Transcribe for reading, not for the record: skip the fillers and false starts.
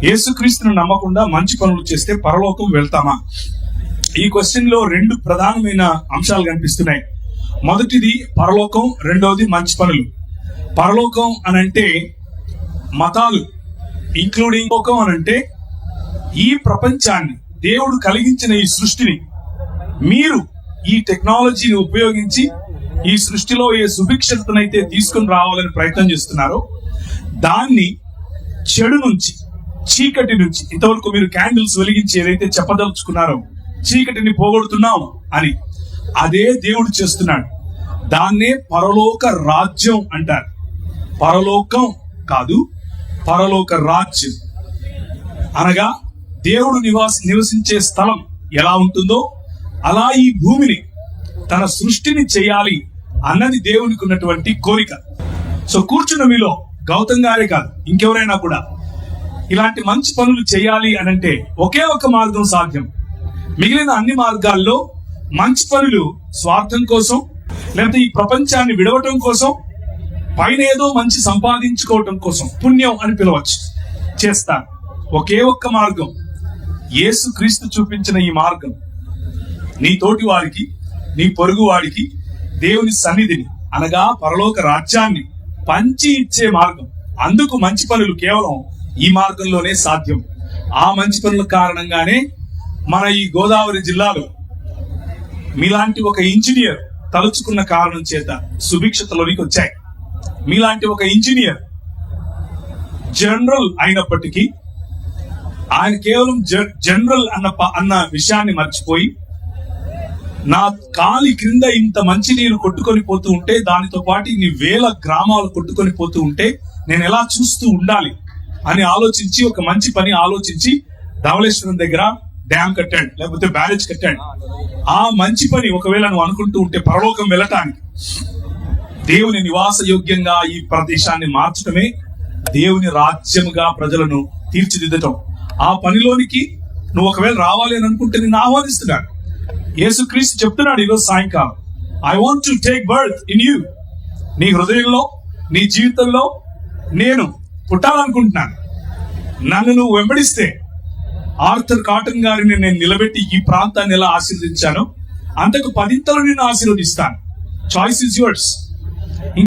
యేసుక్రీస్తును నమ్మకుండా మంచి పనులు చేస్తే పరలోకం వెళ్తామా? ఈ క్వశ్చన్ లో రెండు ప్రధానమైన అంశాలు కనిపిస్తున్నాయి. మొదటిది పరలోకం, రెండవది మంచి పనులు. పరలోకం అనంటే మతాలు, ఇంక్లూడింగ్ లోకం అనంటే ఈ ప్రపంచాన్ని, దేవుడు కలిగించిన ఈ సృష్టిని మీరు ఈ టెక్నాలజీని ఉపయోగించి ఈ సృష్టిలో ఏ సుభిక్షతనైతే తీసుకుని రావాలని ప్రయత్నం చేస్తున్నారో దాన్ని చెడు నుంచి, చీకటి నుంచి, ఇంతవరకు మీరు క్యాండిల్స్ వెలిగించి ఏదైతే చెప్పదలుచుకున్నారో చీకటిని పోగొడుతున్నాం అని, అదే దేవుడు చేస్తున్నాడు. దాన్నే పరలోక రాజ్యం అంటారు. పరలోకం కాదు, పరలోక రాజ్యం అనగా దేవుడు నివసించే స్థలం ఎలా ఉంటుందో అలా ఈ భూమిని, తన సృష్టిని చేయాలి అన్నది దేవునికి ఉన్నటువంటి కోరిక. సో కూర్చున్న మీలో గౌతమ్ గారే కాదు, ఇంకెవరైనా కూడా ఇలాంటి మంచి పనులు చేయాలి అనంటే ఒకే ఒక మార్గం సాధ్యం. మిగిలిన అన్ని మార్గాల్లో మంచి పనులు స్వార్థం కోసం, లేకపోతే ఈ ప్రపంచాన్ని విడవటం కోసం, పైన ఏదో మంచి సంపాదించుకోవటం కోసం, పుణ్యం అని పిలవచ్చు, చేస్తారు. ఒకే ఒక్క మార్గం, యేసుక్రీస్తు చూపించిన ఈ మార్గం, నీ తోటి వారికి, నీ పొరుగు వాడికి దేవుని సన్నిధిని అనగా పరలోక రాజ్యాన్ని పంచి ఇచ్చే మార్గం. అందుకు మంచి పనులు కేవలం ఈ మార్గంలోనే సాధ్యం. ఆ మంచి పనుల కారణంగానే మన ఈ గోదావరి జిల్లాలో మీలాంటి ఒక ఇంజనీర్ తలుచుకున్న కారణం చేత సుభిక్షతలోనికి వచ్చాయి. మీలాంటి ఒక ఇంజనీర్ జనరల్ అయినప్పటికీ ఆయన కేవలం జనరల్ అన్న విషయాన్ని మర్చిపోయి, నా కాలి క్రింద ఇంత మంచినీరు కొట్టుకొని పోతూ ఉంటే, దానితో పాటు ఇన్ని వేల గ్రామాలు కొట్టుకొని పోతూ ఉంటే నేను ఎలా చూస్తూ ఉండాలి అని ఆలోచించి, ఒక మంచి పని ఆలోచించి ధవళేశ్వరం దగ్గర డ్యామ్ కట్టాడు, లేకపోతే బ్యారేజ్ కట్టాడు. ఆ మంచి పని ఒకవేళ నువ్వు అనుకుంటూ ఉంటే పరలోకం వెళ్ళటానికి, దేవుని నివాస యోగ్యంగా ఈ ప్రదేశాన్ని మార్చడమే దేవుని రాజ్యముగా ప్రజలను తీర్చిదిద్దటం. ఆ పనిలోనికి నువ్వు ఒకవేళ రావాలి అని అనుకుంటే నిన్ను ఆహ్వానిస్తున్నాడు. యేసుక్రీస్తు చెప్తున్నాడు ఈరోజు సాయంకాలం, I want to take birth in you. నీ హృదయంలో, నీ జీవితంలో నేను పుట్టాలనుకుంటున్నాను. నన్ను నువ్వు వెంబడిస్తే ఆర్థర్ కాటన్ గారిని నేను నిలబెట్టి ఈ ప్రాంతాన్ని ఎలా ఆశీర్వదించానో అంతకు 10 నిన్ను ఆశీర్వదిస్తాను. Choice is yours.